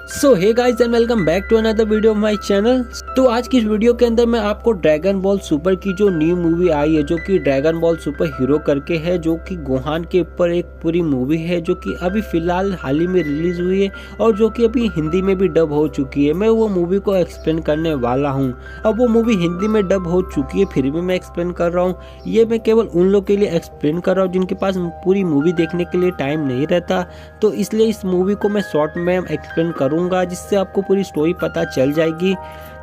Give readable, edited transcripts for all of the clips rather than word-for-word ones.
So hey guys and welcome back to another video of my channel. तो आज की इस वीडियो के अंदर मैं आपको ड्रैगन बॉल सुपर की जो न्यू मूवी आई है, जो कि ड्रैगन बॉल सुपर हीरो करके है, जो कि गोहान के ऊपर एक पूरी मूवी है, जो कि अभी फिलहाल हाल ही में रिलीज हुई है और जो कि अभी हिंदी में भी डब हो चुकी है। मैं वो मूवी को एक्सप्लेन करने वाला हूँ। अब वो मूवी हिंदी में डब हो चुकी है, फिर भी मैं एक्सप्लेन कर रहा हूँ। ये मैं केवल उन लोग के लिए एक्सप्लेन कर रहा हूँ जिनके पास पूरी मूवी देखने के लिए टाइम नहीं रहता, तो इसलिए इस मूवी को मैं शॉर्ट में एक्सप्लेन करूंगा, जिससे आपको पूरी स्टोरी पता चल जाएगी।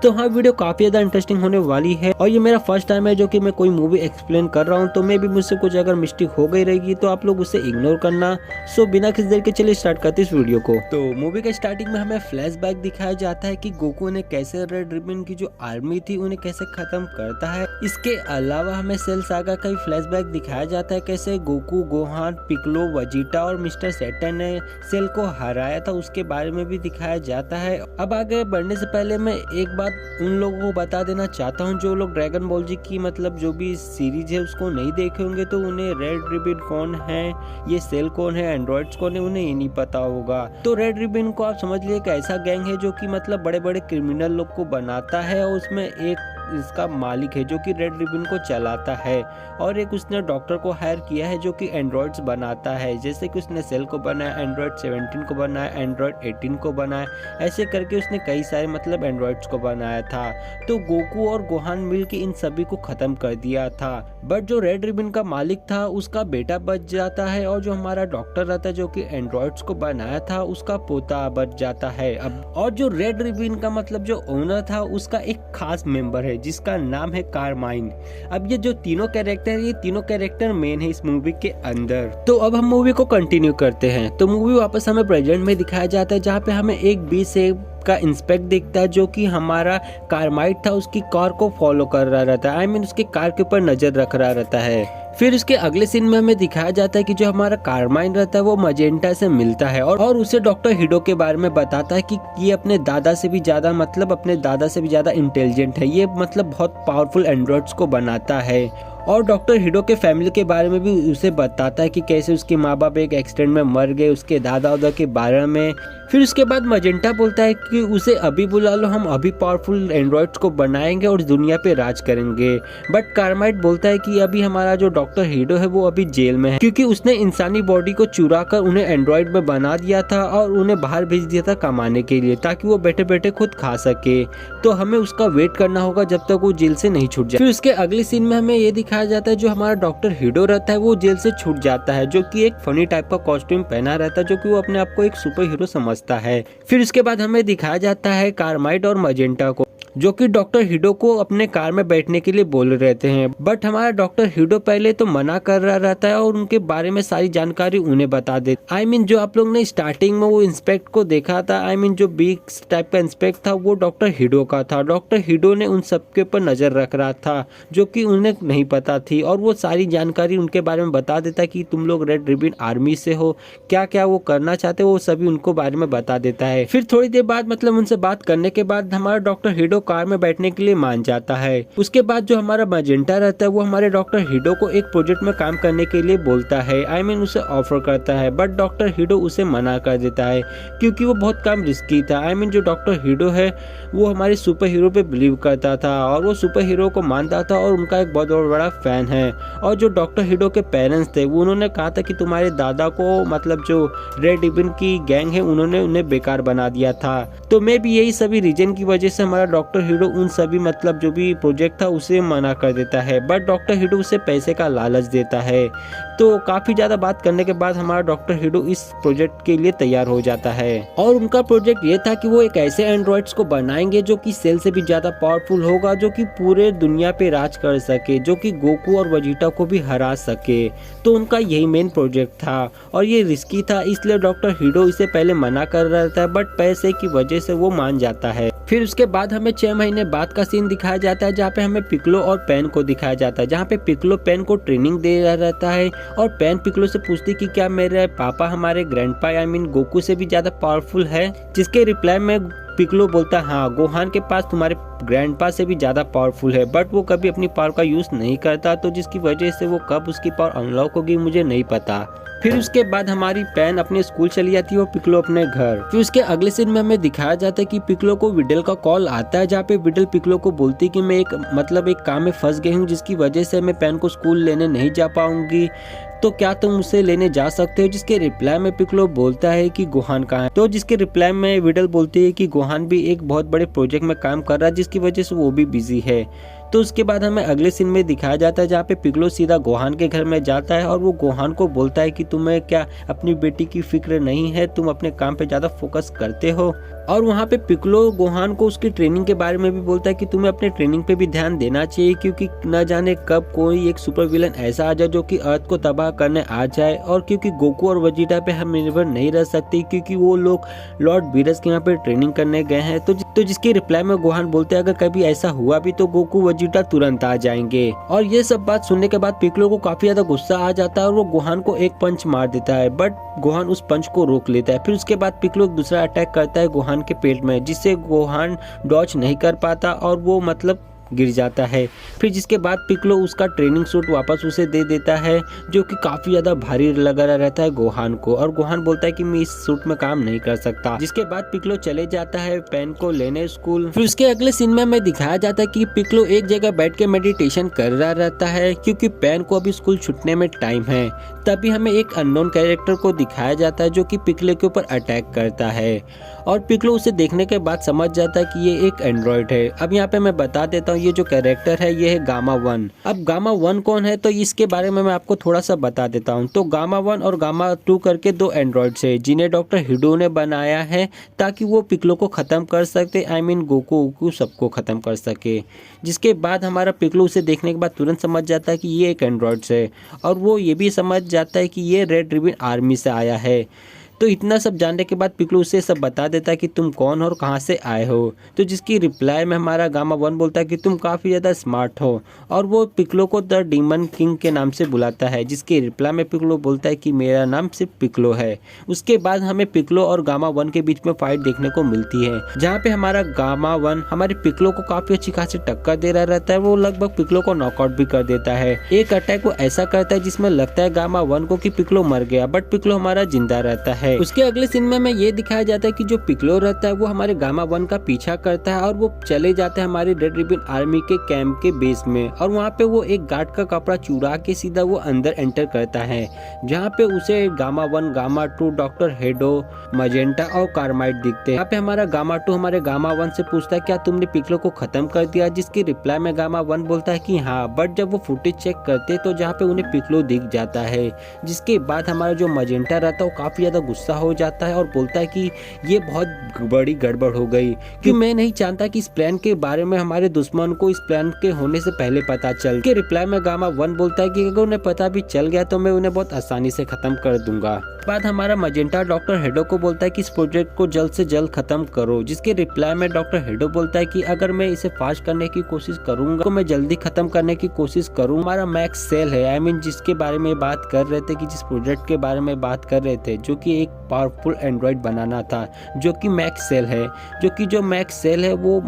तो हाँ, वीडियो काफी ज्यादा इंटरेस्टिंग होने वाली है और ये मेरा फर्स्ट टाइम है जो कि मैं कोई मूवी एक्सप्लेन कर रहा हूँ, तो मैं भी मुझसे कुछ अगर मिस्टेक हो गई रहेगी तो आप लोग उसे इग्नोर करना। सो बिना किसी देर के चलिए स्टार्ट करते इस वीडियो को। तो मूवी के स्टार्टिंग में हमें फ्लैशबैक दिखाया जाता है कि गोकू ने कैसे रेड रिबन की जो आर्मी थी उन्हें कैसे खत्म करता है। इसके अलावा हमें सेल सागा का फ्लैशबैक दिखाया जाता है, कैसे गोकू, गोहान, पिकलो, वजीटा और मिस्टर सैटर्न ने सेल को हराया था, उसके बारे में भी दिखाया जाता है। अब आगे बढ़ने से पहले मैं एक बात उन लोगों को बता देना चाहता हूँ जो लोग ड्रैगन बॉल जी की मतलब जो भी सीरीज है उसको नहीं देखे होंगे, तो उन्हें रेड रिबन कौन है, ये सेल कौन है, एंड्रॉइड्स कौन है, उन्हें ये नहीं पता होगा। तो रेड रिबन को आप समझ लीजिए एक ऐसा गैंग है जो कि मतलब बड़े बड़े क्रिमिनल लोग को बनाता है और उसमें एक इसका मालिक है जो कि रेड रिबन को चलाता है, और एक उसने डॉक्टर को हायर किया है जो कि एंड्रॉइड्स बनाता है। जैसे कि उसने सेल को बनाया, एंड्रॉइड 17 को बनाया, एंड्रॉइड 18 को बनाया, ऐसे करके उसने कई सारे मतलब एंड्रॉइड्स को बनाया था। तो गोकू और गोहान मिल के इन सभी को खत्म कर दिया था, बट जो रेड रिबन का मालिक था उसका बेटा बच जाता है, और जो हमारा डॉक्टर रहता है जो कि एंड्रॉइड्स को बनाया था उसका पोता बच जाता है। अब और जो रेड रिबन का मतलब जो ओनर था उसका एक खास मेंबर है जिसका नाम है कारमाइन। अब ये जो तीनों कैरेक्टर है, ये तीनों कैरेक्टर मेन है इस मूवी के अंदर। तो अब हम मूवी को कंटिन्यू करते हैं। तो मूवी वापस हमें प्रेजेंट में दिखाया जाता है, जहाँ पे हमें एक बी से का इंस्पेक्ट दिखता है जो कि हमारा कारमाइट था उसकी कार को फॉलो कर रहा रहता है, आई मीन उसकी कार के ऊपर नजर रख रहा रहता है। फिर उसके अगले सीन में हमें दिखाया जाता है कि जो हमारा कारमाइन रहता है वो मजेंटा से मिलता है और उसे डॉक्टर हिडो के बारे में बताता है कि ये अपने दादा से भी ज्यादा मतलब अपने दादा से भी ज्यादा इंटेलिजेंट है, ये मतलब बहुत पावरफुल एंड्रॉइड्स को बनाता है। और डॉक्टर हिडो के फैमिली के बारे में भी उसे बताता है कि कैसे उसके माँ बाप एक एक्सीडेंट में मर गए, उसके दादा उदा के बारे में। फिर उसके बाद मजेंटा बोलता है कि उसे अभी बुला लो, हम अभी पावरफुल एंड्रॉइड्स को बनाएंगे और दुनिया पे राज करेंगे। बट कारमाइट बोलता है कि अभी हमारा जो डॉक्टर हिडो है वो अभी जेल में है, क्योंकि उसने इंसानी बॉडी को चुरा कर उन्हें एंड्रॉइड में बना दिया था और उन्हें बाहर भेज दिया था कमाने के लिए, ताकि वो बैठे बैठे खुद खा सके। तो हमें उसका वेट करना होगा जब तक वो जेल से नहीं छूट जाए। फिर उसके अगले सीन में हमें ये दिखाया जाता है जो हमारा डॉक्टर हिडो रहता है वो जेल से छूट जाता है, जो कि एक फनी टाइप का कॉस्ट्यूम पहना रहता है, जो कि वो अपने आप को एक सुपर हीरो समझता है। फिर उसके बाद हमें दिखाया जाता है कारमाइट और मजेंटा को, जो कि डॉक्टर हिडो को अपने कार में बैठने के लिए बोल रहते हैं, बट हमारा डॉक्टर हिडो पहले तो मना कर रहा रहता है और उनके बारे में सारी जानकारी उन्हें बता दे। आई मीन जो आप लोग ने स्टार्टिंग में वो इंस्पेक्ट को देखा था, आई मीन जो बिग टाइप का इंस्पेक्ट था वो डॉक्टर हिडो का था। डॉक्टर हिडो ने उन सबके ऊपर नजर रख रहा था जो कि उन्हें नहीं पता थी, और वो सारी जानकारी उनके बारे में बता देता कि तुम लोग रेड रिबन आर्मी से हो, क्या क्या वो करना चाहते हो वो सभी उनको बारे में बता देता है। फिर थोड़ी देर बाद मतलब उनसे बात करने के बाद हमारा डॉक्टर हिडो कार में बैठने के लिए मान जाता है। उसके बाद जो हमारा मजेंटा रहता है वो हमारे डॉक्टर हिडो को एक प्रोजेक्ट में काम करने के लिए बोलता है, आई मीन उसे ऑफर करता है, बट डॉक्टर हिडो उसे मना कर देता है क्योंकि वो बहुत काम रिस्की था। आई मीन जो डॉक्टर हिडो है वो हमारे सुपर हीरो पे बिलीव करता था और वो सुपर हीरो को मानता था और उनका एक बहुत बड़ा फैन है। और जो डॉक्टर हिडो के पेरेंट्स थे वो उन्होंने कहा था कि तुम्हारे दादा को मतलब जो रेड रिबन की गैंग है उन्होंने उन्हें बेकार बना दिया था। तो मे भी यही सभी रीजन की वजह से हमारा डॉक्टर हिडो उन सभी मतलब जो भी प्रोजेक्ट था उसे मना कर देता है, बट डॉक्टर हिडो उसे पैसे का लालच देता है। तो काफी ज्यादा बात करने के बाद हमारा डॉक्टर हिडो इस प्रोजेक्ट के लिए तैयार हो जाता है, और उनका प्रोजेक्ट ये था कि वो एक ऐसे एंड्रॉइड्स को बनाएंगे जो कि सेल से भी ज्यादा पावरफुल होगा, जो कि पूरे दुनिया पे राज कर सके, जो कि गोकू और वजीटा को भी हरा सके। तो उनका यही मेन प्रोजेक्ट था और ये रिस्की था, इसलिए डॉक्टर हिडो इसे पहले मना कर रहा था, बट पैसे की वजह से वो मान जाता है। फिर उसके बाद हमें 6 महीने बाद का सीन दिखाया जाता है, जहाँ पे हमें पिकलो और पेन को दिखाया जाता है, जहाँ पे पिकलो पेन को ट्रेनिंग दे रहा रहता है और पेन पिकलो से पूछती कि क्या मेरे पापा हमारे ग्रैंडपा आई मीन गोकू से भी ज्यादा पावरफुल है, जिसके रिप्लाई में पिकलो बोलता है हाँ, गोहान के पास तुम्हारे ग्रैंडपा से भी ज्यादा पावरफुल है, बट वो कभी अपनी पावर का यूज नहीं करता, तो जिसकी वजह से वो कब उसकी पावर अनलॉक होगी मुझे नहीं पता। फिर उसके बाद हमारी पैन अपने स्कूल चली जाती है और पिक्लो अपने घर। फिर उसके अगले सीन में हमें दिखाया जाता है कि पिक्लो को विडल का कॉल आता है, जहाँ पे विडल पिक्लो को बोलती है कि मैं एक काम में फंस गई हूँ जिसकी वजह से मैं पैन को स्कूल लेने नहीं जा पाऊंगी, तो क्या तुम उसे लेने जा सकते हो। जिसके रिप्लाई में पिक्लो बोलता है कि गोहान कहाँ है। तो जिसके रिप्लाई में विडल बोलती है कि गोहान भी एक बहुत बड़े प्रोजेक्ट में काम कर रहा है जिसकी वजह से वो भी बिजी है। तो उसके बाद हमें अगले सीन में दिखाया जाता है जहाँ पे पिक्लो सीधा गोहान के घर में जाता है और वो गोहान को बोलता है कि तुम्हें क्या अपनी बेटी की फिक्र नहीं है, तुम अपने काम पे ज्यादा फोकस करते हो। और वहाँ पे पिक्लो गोहान को उसकी ट्रेनिंग के बारे में भी बोलता है कि तुम्हें अपने ट्रेनिंग पे भी ध्यान देना चाहिए, क्योंकि न जाने कब कोई एक सुपर विलन ऐसा आ जाए जो कि अर्थ को तबाह करने आ जाए। और क्योंकि गोकू और वेजिटा पे हम निर्भर नहीं रह सकते क्योंकि वो लोग लॉर्ड बीरस के यहाँ पे ट्रेनिंग करने गए हैं। तो जिसके रिप्लाई में गोहान बोलते हैं अगर कभी ऐसा हुआ भी तो गोकू वेजिटा तुरंत आ जाएंगे। और ये सब बात सुनने के बाद पिक्लो को काफी ज्यादा गुस्सा आ जाता है और वो गोहान को एक पंच मार देता है, बट गोहान उस पंच को रोक लेता है। फिर उसके बाद पिक्लो दूसरा अटैक करता है गोहान के पेट में, जिससे गोहान डॉच नहीं कर पाता और वो गिर जाता है। फिर जिसके बाद पिक्लो उसका ट्रेनिंग सूट वापस उसे दे देता है जो कि काफी ज्यादा भारी लगा रहता है गोहान को, और गोहान बोलता है कि मैं इस सूट में काम नहीं कर सकता। जिसके बाद पिक्लो चले जाता है पेन को लेने स्कूल। फिर उसके अगले सीन में हमें दिखाया जाता है कि पिक्लो एक जगह बैठ के मेडिटेशन कर रहा रहता है क्योंकि पेन को अभी स्कूल छूटने में टाइम है। तभी हमें एक अननोन कैरेक्टर को दिखाया जाता है जो कि पिक्लो के ऊपर अटैक करता है और पिक्लो उसे देखने के बाद समझ जाता है कि ये एक एंड्रॉइड है। अब यहाँ पे मैं बता देता हूँ ये जो कैरेक्टर है ये है गामा 1। अब गामा 1 कौन है तो इसके बारे में मैं आपको थोड़ा सा बता देता हूँ। तो गामा 1 और गामा 2 करके दो एंड्रॉइड्स है जिन्हें डॉक्टर हिडो ने बनाया है ताकि वो पिक्लो को खत्म कर सकते, आई मीन गोकू सबको खत्म कर सके। जिसके बाद हमारा पिक्लो उसे देखने के बाद तुरंत समझ जाता है कि ये एक एंड्रॉइड्स है और वो ये भी समझ जाता है कि ये रेड रिबन आर्मी से आया है। तो इतना सब जानने के बाद पिक्लो उसे सब बता देता है कि तुम कौन हो और कहाँ से आए हो। तो जिसकी रिप्लाई में हमारा गामा 1 बोलता है कि तुम काफ़ी ज़्यादा स्मार्ट हो और वो पिक्लो को द डीमन किंग के नाम से बुलाता है। जिसके रिप्लाई में पिक्लो बोलता है कि मेरा नाम सिर्फ पिक्लो है। उसके बाद हमें पिक्लो और गामा 1 के बीच में फाइट देखने को मिलती है जहाँ पे हमारा गामा 1 हमारे पिक्लो को काफ़ी अच्छी खासी टक्कर दे रहा रहता है। वो लगभग पिक्लो को नॉकआउट भी कर देता है। एक अटैक वो ऐसा करता है जिसमें लगता है गामा 1 को कि पिक्लो मर गया, बट पिक्लो हमारा जिंदा रहता है। उसके अगले सीन में हमें ये दिखाया जाता है कि जो पिक्लो रहता है वो हमारे गामा 1 का पीछा करता है और वो चले जाते हैं हमारे रेड रिबन आर्मी के कैंप के बेस में। और वहाँ पे वो एक गार्ड का कपड़ा चुरा के सीधा वो अंदर एंटर करता है जहाँ पे उसे गामा 1, गामा 2, डॉक्टर हेडो, मजेंटा और कार्माइट दिखते हैं। यहाँ पे हमारा गामा 2 हमारे गामा 1 से पूछता है क्या तुमने पिक्लो को खत्म कर दिया। जिसकी रिप्लाई में गामा 1 बोलता है कि हाँ, बट जब वो फुटेज चेक करते तो जहाँ पे उन्हें पिक्लो दिख जाता है। जिसके बाद हमारा जो मजेंटा रहता है वो काफी ज्यादा गुस्सा हो जाता है और बोलता है कि ये बहुत बड़ी गड़बड़ हो गई कि मैं नहीं चाहता कि इस प्लान के बारे में हमारे दुश्मन को इस प्लान के होने से पहले पता चल। के रिप्लाई में गामा 1 बोलता है कि अगर उन्हें पता भी चल गया तो मैं उन्हें बहुत आसानी से खत्म कर दूंगा। बाद हमारा मजेंटा डॉक्टर हेडो को बोलता है कि इस प्रोजेक्ट को जल्द से जल्द खत्म करो। जिसके रिप्लाई में डॉक्टर हेडो बोलता है कि अगर मैं इसे फास्ट करने की कोशिश करूंगा तो मैं जल्दी खत्म करने की कोशिश करूँ। हमारा मैक्स सेल है, आई मीन जिसके बारे में बात कर रहे थे कि जिस प्रोजेक्ट के बारे में बात कर रहे थे जो कि एक पावरफुल एंड्रॉइड बनाना था जो कि मैक्स सेल है। जो मैक्स सेल है वो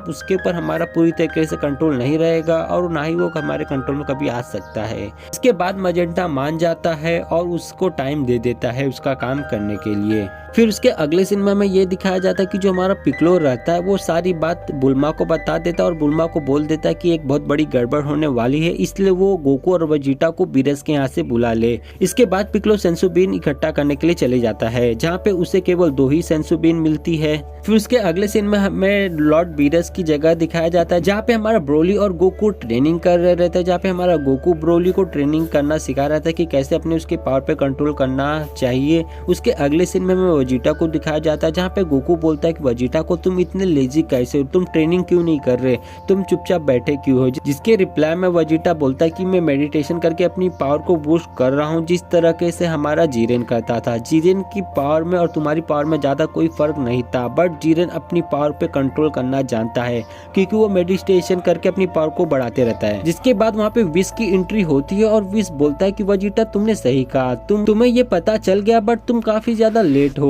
उसके ऊपर हमारा पूरी तरीके से कंट्रोल नहीं रहेगा और ना ही वो हमारे कंट्रोल में कभी आ सकता है। इसके बाद मजेंटा मान जाता है और उसको टाइम दे देता है उसका काम करने के लिए। फिर उसके अगले सीन में हमें ये दिखाया जाता है कि जो हमारा पिक्लो रहता है वो सारी बात बुल्मा को बता देता है और बुल्मा को बोल देता है कि एक बहुत बड़ी गड़बड़ होने वाली है, इसलिए वो गोकू और वेजिटा को बीरस के यहाँ से बुला ले। इसके बाद पिक्लो सेंसु बीन इकट्ठा करने के लिए चले जाता है जहाँ पे उसे केवल 2 ही सेंसु बीन मिलती है। फिर उसके अगले सीन में हमें लॉर्ड बीरस की जगह दिखाया जाता है जहाँ पे हमारा ब्रोली और गोकू ट्रेनिंग कर रहे रहते हैं, जहाँ पे हमारा गोकू ब्रोली को ट्रेनिंग करना सिखा रहा था कि कैसे अपने उसके पावर पे कंट्रोल करना चाहिए। उसके अगले सीन में हमें वेजिटा को दिखाया जाता है जहाँ पे गोकू बोलता है कि वेजिटा को तुम इतने लेजी कैसे हो, तुम ट्रेनिंग क्यों नहीं कर रहे, तुम चुपचाप बैठे क्यों हो। जिसके रिप्लाई में वेजिटा बोलता है कि मैं मेडिटेशन करके अपनी पावर को बूस्ट कर रहा हूँ जिस तरीके से हमारा जीरेन करता था। जीरेन की पावर में और तुम्हारी पावर में ज्यादा कोई फर्क नहीं था, बट जीरेन अपनी पावर पे कंट्रोल करना जानता है क्योंकि वो मेडिटेशन करके अपनी पावर को बढ़ाते रहता है। जिसके बाद वहाँ पे विश की एंट्री होती है और विश बोलता है कि वेजिटा तुमने सही कहा, तुम्हें ये पता चल गया बट तुम काफी ज्यादा लेट हो।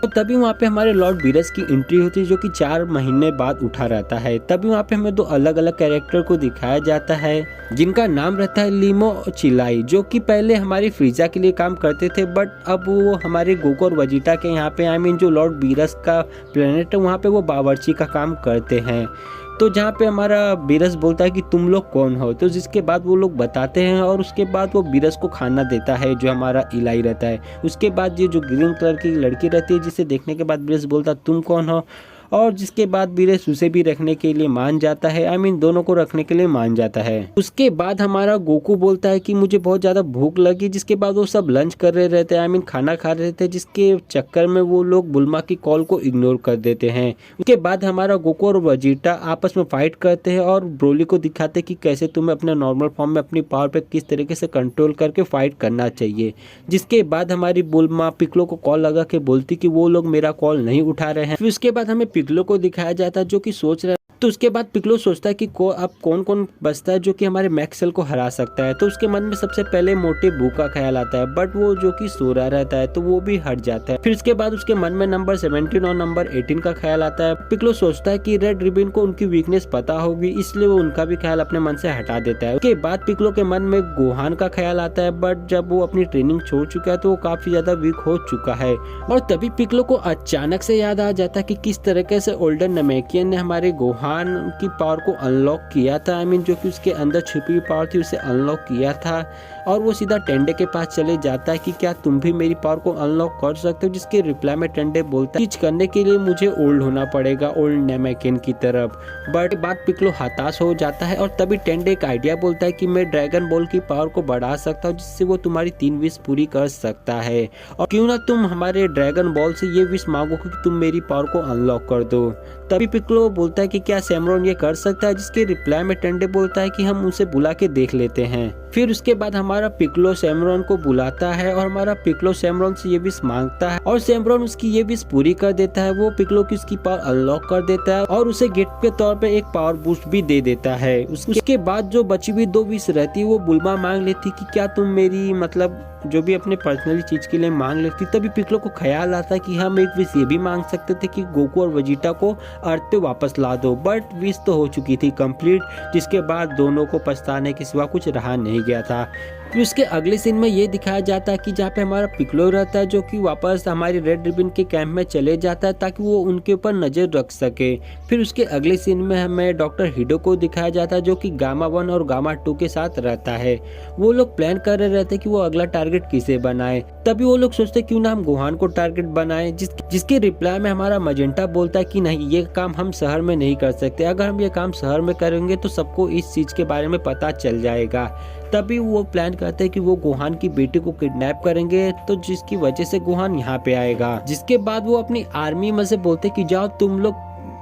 तो तभी वहाँ पे हमारे लॉर्ड बीरस की एंट्री होती है जो कि 4 महीने बाद उठा रहता है। तभी वहाँ पे हमें 2 अलग अलग कैरेक्टर को दिखाया जाता है जिनका नाम रहता है लीमो और चिलाई, जो कि पहले हमारी फ्रीजा के लिए काम करते थे, बट अब वो हमारे गोकू और वजीटा के यहाँ पे जो लॉर्ड बीरस का प्लेनेट है वहाँ पे वो बावर्ची का काम करते हैं। तो जहाँ पे हमारा बीरस बोलता है कि तुम लोग कौन हो, तो जिसके बाद वो लोग बताते हैं और उसके बाद वो बीरस को खाना देता है जो हमारा इलाई रहता है। उसके बाद ये जो ग्रीन कलर की लड़की रहती है जिसे देखने के बाद बीरस बोलता तुम कौन हो, और जिसके बाद बीरस उसे भी रखने के लिए मान जाता है, दोनों को रखने के लिए मान जाता है। उसके बाद हमारा गोकू बोलता है कि मुझे बहुत ज़्यादा भूख लगी, जिसके बाद वो सब लंच कर रहे रहते हैं, खाना खा रहे थे, जिसके चक्कर में वो लोग बुल्मा की कॉल को इग्नोर कर देते हैं। उसके बाद हमारा गोकू और वजीटा आपस में फाइट करते हैं और ब्रोली को दिखाते हैं कि कैसे तुम्हें अपने नॉर्मल फॉर्म में अपनी पावर पे किस तरीके से कंट्रोल करके फाइट करना चाहिए। जिसके बाद हमारी बुल्मा पिक्लो को कॉल लगा के बोलती कि वो लोग मेरा कॉल नहीं उठा रहे हैं। फिर उसके बाद हमें पिक्लो को दिखाया जाता है जो कि सोच रहा है। तो उसके बाद पिक्लो सोचता है कि अब कौन कौन बचता है जो कि हमारे मैक्सेल को हरा सकता है। तो उसके मन में सबसे पहले मोटे बू का ख्याल आता है, बट वो जो कि सो रहा रहता है तो वो भी हट जाता है। फिर उसके बाद उसके मन में नंबर 17 और नंबर 18 का ख्याल आता है। पिक्लो सोचता है कि रेड रिबन को उनकी वीकनेस पता होगी, इसलिए वो उनका भी ख्याल अपने मन से हटा देता है। उसके बाद पिक्लो के मन में गोहान का ख्याल आता है, बट जब वो अपनी ट्रेनिंग छोड़ चुका है तो वो काफी ज्यादा वीक हो चुका है। और तभी पिक्लो को अचानक से याद आ जाता है कि किस तरीके से ओल्डर नमेकियन ने हमारे गोहान की पावर को अनलॉक किया था। जो कि उसके अंदर छुपी हुई पावर थी उसे अनलॉक किया था। और वो सीधा टेंडे के पास चले जाता है कि क्या तुम भी मेरी पावर को अनलॉक कर सकते हो, जिसके रिप्लाई में टेंडे बोलता है चीज करने के लिए मुझे ओल्ड होना पड़ेगा, ओल्ड नमेकियन की तरफ। बट बात पिक्लो हताश हो जाता है और तभी टेंडे एक आइडिया बोलता है कि मैं ड्रैगन बॉल की पावर को बढ़ा सकता हूँ जिससे वो तुम्हारी 3 विश पूरी कर सकता है, और क्यों ना तुम हमारे ड्रैगन बॉल से ये विश मांगो कि तुम मेरी पावर को अनलॉक कर दो। तभी पिक्लो बोलता है कि क्या सैमरॉन ये कर सकता है, जिसके रिप्लाई में टेंडे बोलता है कि हम उसे बुला के देख लेते हैं। फिर उसके बाद हमारा पिक्लो सैमरॉन को बुलाता है और हमारा पिक्लो सैमरॉन से ये विश मांगता है और सैमरॉन उसकी ये विश पूरी कर देता है। वो पिक्लो की उसकी पावर अनलॉक कर देता है और उसे गिफ्ट के तौर पे एक पावर बूस्ट भी दे देता है। उसके बाद जो बची हुई 2 विश रहती है वो बुल्मा मांग लेती कि क्या तुम मेरी जो भी अपने पर्सनली चीज के लिए मांग लेती। तभी पिक्लो को ख्याल आता कि हम एक विश ये भी मांग सकते थे कि गोकू और वजीटा को अर्थ पे वापस ला दो, बट विश तो हो चुकी थी कंप्लीट, जिसके बाद दोनों को पछताने के सिवा कुछ रहा नहीं गया था। फिर उसके अगले सीन में ये दिखाया जाता है कि जहाँ पे हमारा पिक्लो रहता है जो कि वापस हमारी रेड रिबन के कैंप में चले जाता है ताकि वो उनके ऊपर नजर रख सके। फिर उसके अगले सीन में हमें डॉक्टर हिडो को दिखाया जाता है जो कि गामा 1 और गामा 2 के साथ रहता है। वो लोग प्लान कर रहे रहते कि वो अगला टारगेट किसे बनाए। तभी वो लोग सोचते क्यों ना हम गोहान को टारगेट बनाए, जिसके रिप्लाई में हमारा मजेंटा बोलता है कि नहीं, ये काम हम शहर में नहीं कर सकते, अगर हम ये काम शहर में करेंगे तो सबको इस चीज के बारे में पता चल जाएगा। तभी वो प्लान करते हैं कि वो गोहान की बेटी को किडनैप करेंगे, तो जिसकी वजह से गोहान यहाँ पे आएगा। जिसके बाद वो अपनी आर्मी में से बोलते कि जाओ तुम लोग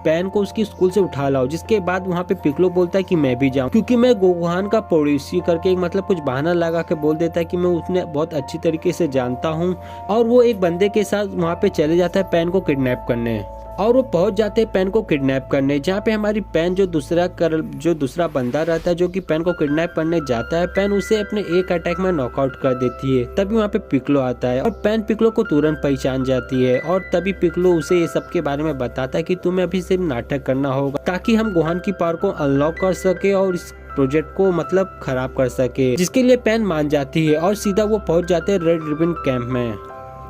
पैन को उसकी स्कूल से उठा लाओ। जिसके बाद वहाँ पे पिक्लो बोलता है कि मैं भी जाऊँ, क्योंकि मैं गोहान का पड़ोसी करके कुछ बहाना लगा के बोल देता है कि मैं उसने बहुत अच्छी तरीके से जानता हूँ। और वो एक बंदे के साथ वहाँ पे चले जाता है पैन को किडनैप करने, और वो पहुंच जाते हैं पैन को किडनैप करने, जहाँ पे हमारी पैन जो दूसरा बंदा रहता है जो कि पैन को किडनैप करने जाता है, पैन उसे अपने एक अटैक में नॉकआउट कर देती है। तभी वहाँ पे पिक्लो आता है और पैन पिक्लो को तुरंत पहचान जाती है, और तभी पिक्लो उसे ये सब के बारे में बताता है कि तुम्हें अभी सिर्फ नाटक करना होगा ताकि हम गोहान की पावर को अनलॉक कर सके और इस प्रोजेक्ट को खराब कर सके। जिसके लिए पैन मान जाती है और सीधा वो पहुंच जाते हैं रेड रिबन कैंप में।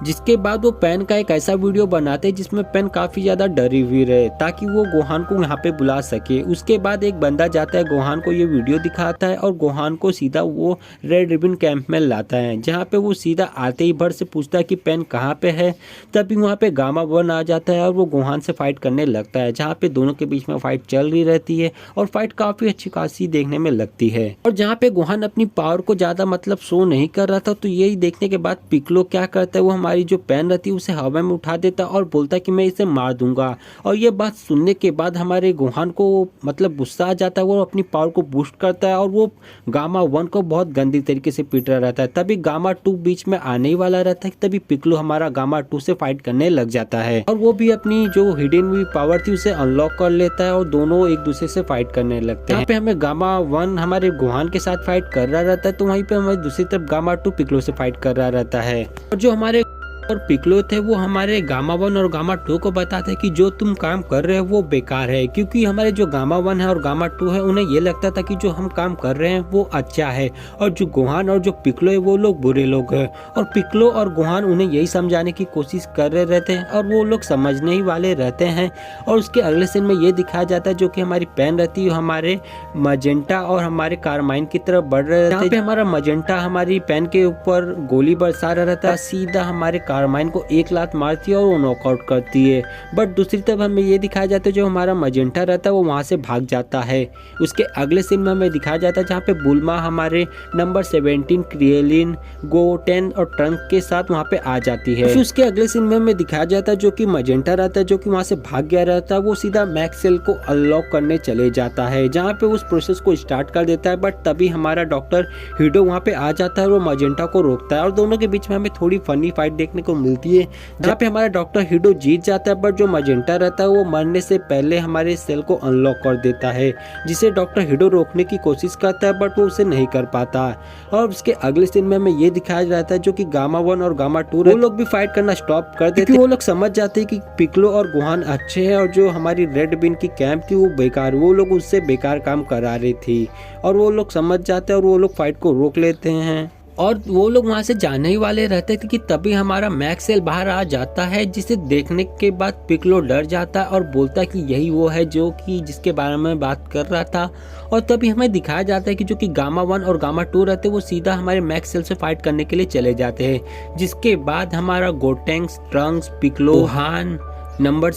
जिसके बाद वो पैन का एक ऐसा वीडियो बनाते हैं जिसमें पैन काफी ज्यादा डरी हुई रहे ताकि वो गोहान को यहाँ पे बुला सके। उसके बाद एक बंदा जाता है गोहान को ये वीडियो दिखाता है और गोहान को सीधा वो रेड रिबन कैंप में लाता है, जहाँ पे वो सीधा आते ही भर से पूछता है कि पैन कहाँ पे है। तभी वहाँ पे गामा 1 आ जाता है और वो गोहान से फाइट करने लगता है, जहाँ पे दोनों के बीच में फाइट चल रही रहती है और फाइट काफी अच्छी खासी देखने में लगती है। और जहाँ पे गोहान अपनी पावर को ज्यादा शो नहीं कर रहा था, तो यही देखने के बाद पिक्लो क्या करता है, वो हमारी जो पैन रहती है उसे हवा में उठा देता और बोलता है कि मैं इसे मार दूंगा। और ये बात सुनने के बाद हमारे गोहान को गुस्सा आ जाता है, वो अपनी पावर को बूस्ट करता है और वो गामा 1 को बहुत गंदी तरीके से पीट रहा रहता है। तभी गामा 2 बीच में आने ही वाला रहता है, तभी पिक्लो हमारा गामा 2 से फाइट करने लग जाता है और वो भी अपनी जो हिडन हुई पावर थी उसे अनलॉक कर लेता है और दोनों एक दूसरे से फाइट करने लगते हैं। यहाँ पे हमें गामा 1 हमारे गोहान के साथ फाइट कर रहा रहता है, तो वहीं पे हमारी दूसरी तरफ गामा 2 पिक्लो से फाइट कर रहा रहता है। और जो हमारे और पिक्लो थे वो हमारे गामा 1 और गामा 2 को बताते कि जो तुम काम कर रहे हो वो बेकार है, क्योंकि हमारे जो गामा 1 है और गामा 2 है उन्हें ये लगता था कि जो हम काम कर रहे हैं वो अच्छा है, और जो गोहान और जो पिक्लो है वो लोग बुरे लोग हैं। और पिक्लो और गोहान उन्हें यही समझाने की कोशिश कर रहे रहते हैं और वो लोग समझने ही वाले रहते हैं। और उसके अगले सीन में ये दिखाया जाता है जो कि हमारी पेन रहती है हमारे मजेंटा और हमारे कारमाइन की तरफ बढ़ रहे रहते हैं। यहाँ पे हमारा मजेंटा हमारी पेन के ऊपर गोली बरसा रहा रहता है, सीधा हमारे कारमाइन को एक लात मारती है और वो नॉकआउट करती है। बट दूसरी तरफ हमें ये दिखाया जाता है जो हमारा मजेंटा रहता है वो वहाँ से भाग जाता है। उसके अगले सीन में हमें दिखाया जाता है जहाँ पे बुल्मा हमारे नंबर 17 क्रिएलिन, गोटेन और ट्रंक के साथ वहाँ पे आ जाती है। फिर उसके अगले सीन में हमें दिखाया जाता है जो कि मजेंटा रहता है जो कि वहाँ से भाग गया रहता है, वो सीधा मैक्स सेल को अनलॉक करने चले जाता है, जहाँ पे उस प्रोसेस को स्टार्ट कर देता है। बट तभी हमारा डॉक्टर हीडो वहाँ पे आ जाता है और वो मजेंटा को रोकता है, और दोनों के बीच में हमें थोड़ी फनी फाइट देखने को मिलती है जहाँ पे हमारा डॉक्टर हीडो जीत जाता है। बट जो मजेंटा रहता है वो मरने से पहले हमारे सेल को अनलॉक कर देता है, जिसे डॉक्टर हीडो रोकने की कोशिश करता है बट वो उसे नहीं कर पाता। और उसके अगले सीन में हमें ये दिखाया जाता है जो कि गामा 1 और गामा 2 वो लोग भी फाइट करना स्टॉप कर देते हैं। वो लोग समझ जाते हैं कि पिक्लो और गोहान अच्छे हैं और जो हमारी रेड बिन की कैंप थी वो बेकार, वो लोग उससे बेकार काम करा रही थी, और वो लोग समझ जाते हैं और वो लोग फाइट को रोक लेते हैं। और वो लोग वहाँ से जाने ही वाले रहते थे कि तभी हमारा मैक्स सेल बाहर आ जाता है, जिसे देखने के बाद पिक्लो डर जाता है और बोलता है कि यही वो है जो कि जिसके बारे में बात कर रहा था। और तभी हमें दिखाया जाता है कि जो कि गामा 1 और गामा 2 रहते हैं वो सीधा हमारे मैक्स सेल से फाइट करने के लिए चले जाते हैं, जिसके बाद हमारा गोटेंक्स, ट्रंक्स, पिक्लो, गोहान, नंबर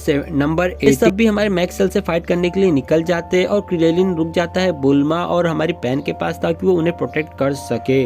8 सब भी हमारे मैक्स सेल से फाइट करने के लिए निकल जाते हैं। और क्रिएलिन रुक जाता है बुल्मा और हमारी पेन के पास ताकि वो उन्हें प्रोटेक्ट कर सके,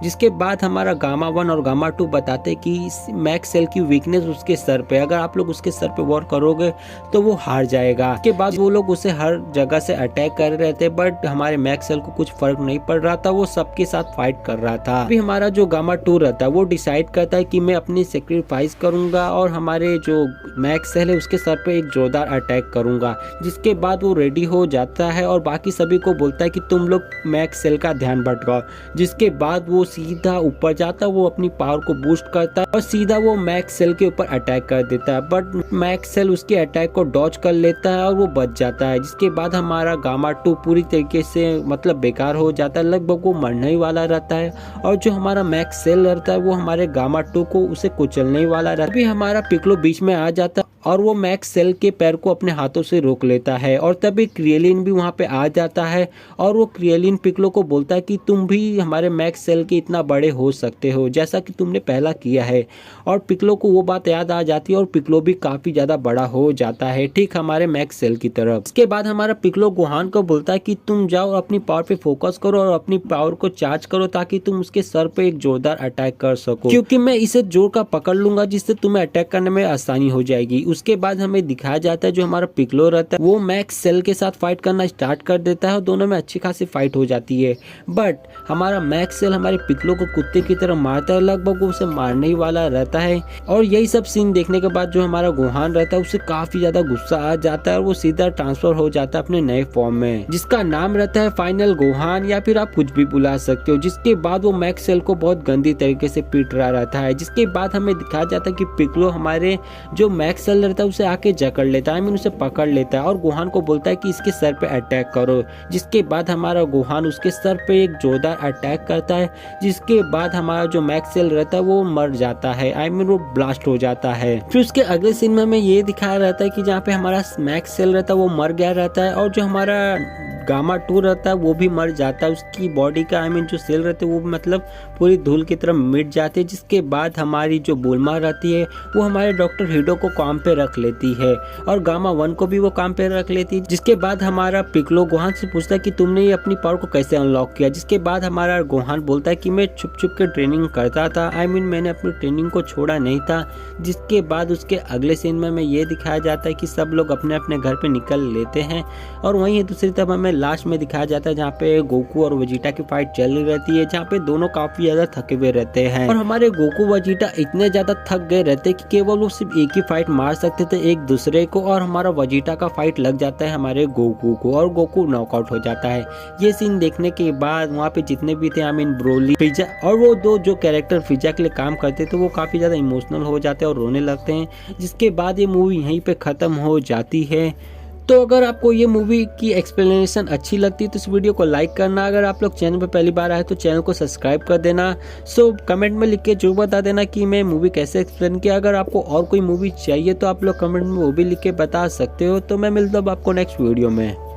जिसके बाद हमारा गामा 1 और गामा 2 बताते कि मैक्स सेल की वीकनेस उसके सर पे, अगर आप लोग उसके सर पे वॉर करोगे तो वो हार जाएगा। इसके बाद वो लोग उसे हर जगह से अटैक कर रहे थे, बट हमारे मैक्स सेल को कुछ फर्क नहीं पड़ रहा था, वो सबके साथ फाइट कर रहा था। अभी हमारा जो गामा 2 रहता है वो डिसाइड करता है कि मैं अपनी सेक्रीफाइस करूंगा और हमारे जो मैक्स सेल है उसके सर पे एक जोरदार अटैक करूंगा, जिसके बाद वो रेडी हो जाता है और बाकी सभी को बोलता है कि तुम लोग मैक्स सेल का ध्यान भटकाओ, जिसके बाद वो सीधा ऊपर जाता है, वो अपनी पावर को बूस्ट करता है और सीधा वो मैक्स सेल के ऊपर अटैक कर देता है। बट मैक्स सेल उसके अटैक को डॉज कर लेता है और वो बच जाता है, जिसके बाद हमारा गामा 2 पूरी तरीके से मतलब बेकार हो जाता है, लगभग वो मरने ही वाला रहता है। और जो हमारा मैक्स सेल रहता है वो हमारे गामा 2 को उसे कुचलने ही वाला रहता है। अभी हमारा पिक्लो बीच में आ जाता है और वो मैक्स सेल के पैर को अपने हाथों से रोक लेता है, और तभी क्रिएलिन भी वहाँ पे आ जाता है और वो क्रिएलिन पिक्लो को बोलता है कि तुम भी हमारे मैक्स सेल के इतना बड़े हो सकते हो जैसा कि तुमने पहला किया है। और पिक्लो को वो बात याद आ जाती है और पिक्लो भी काफी ज्यादा बड़ा हो जाता है, ठीक हमारे मैक्स सेल की तरफ। इसके बाद हमारा पिक्लो गोहान को बोलता है कि तुम जाओ अपनी पावर पे फोकस करो और अपनी पावर को चार्ज करो ताकि तुम उसके सर पे एक जोरदार अटैक कर सको, क्योंकि मैं इसे जोर का पकड़ लूंगा जिससे तुम्हें अटैक करने में आसानी हो जाएगी। उसके बाद हमें दिखाया जाता है जो हमारा पिक्लो रहता है वो मैक्स सेल के साथ फाइट करना स्टार्ट कर देता है और दोनों में अच्छी खासी फाइट हो जाती है। बट हमारा मैक्स सेल हमारे पिक्लो को कुत्ते की तरह मारता है, लगभग वो उसे मारने ही वाला रहता है। और यही सब सीन देखने के बाद जो हमारा गोहान रहता है उसे काफी ज्यादा गुस्सा आ जाता है और वो सीधा ट्रांसफर हो जाता है अपने नए फॉर्म में, जिसका नाम रहता है फाइनल गोहान, या फिर आप कुछ भी बुला सकते हो। जिसके बाद वो मैक्स सेल को बहुत गंदी तरीके से पीट रहा रहता है। जिसके बाद हमें दिखाया जाता है कि पिक्लो हमारे जो मैक्स सेल रहता है उसे आके जकड़ लेता है, उसे पकड़ लेता है और गोहान को बोलता है कि इसके सर पे अटैक करो। जिसके बाद हमारा गोहान उसके सर पे एक जोरदार अटैक करता है, जिसके बाद हमारा जो मैक्स सेल रहता है वो मर जाता है, वो ब्लास्ट हो जाता है। फिर उसके अगले सीन में हमें ये दिखाया रहता है कि जहाँ पे हमारा मैक्स सेल रहता है वो मर गया रहता है और जो हमारा गामा 2 रहता है वो भी मर जाता है। उसकी बॉडी का जो सेल रहते हैं वो मतलब पूरी धूल की तरह मिट जाते हैं। जिसके बाद हमारी जो बुल्मा रहती है वो हमारे डॉक्टर हीडो को काम पे रख लेती है और गामा 1 को भी वो काम पे रख लेती है। जिसके बाद हमारा पिक्लो गोहान से पूछता है कि तुमने ये अपनी पावर को कैसे अनलॉक किया। जिसके बाद हमारा गोहान बोलता है कि मैं छुप छुप के ट्रेनिंग करता था, मैंने अपनी ट्रेनिंग को छोड़ा नहीं था। जिसके बाद उसके अगले सीन में हमें ये दिखाया जाता है कि सब लोग अपने अपने घर पे निकल लेते हैं और वहीं दूसरी तरफ हमें लास्ट में दिखाया जाता है जहाँ पे गोकू और वेजिटा की फाइट चल रही रहती है, जहाँ पे दोनों काफी ज्यादा थके हुए रहते हैं और हमारे गोकू वेजिटा इतने ज्यादा थक गए रहते कि केवल वो सिर्फ एक ही फाइट मार सकते थे एक दूसरे को, और हमारा वेजिटा का फाइट लग जाता है हमारे गोकू को और गोकू नॉकआउट हो जाता है। ये सीन देखने के बाद वहाँ पे जितने भी थे ब्रोली, पिज्जा और वो दो जो कैरेक्टर पिज्जा के लिए काम करते थे वो काफी ज्यादा इमोशनल हो जाते हैं और रोने लगते हैं, जिसके बाद ये मूवी यहीं पे खत्म हो जाती है। तो अगर आपको ये मूवी की एक्सप्लेनेशन अच्छी लगती है तो इस वीडियो को लाइक करना, अगर आप लोग चैनल पर पहली बार आए तो चैनल को सब्सक्राइब कर देना। सो कमेंट में लिख के जरूर बता देना कि मैं मूवी कैसे एक्सप्लेन किया। अगर आपको और कोई मूवी चाहिए तो आप लोग कमेंट में वो भी लिख के बता सकते हो। तो मैं मिलता हूँ आपको नेक्स्ट वीडियो में।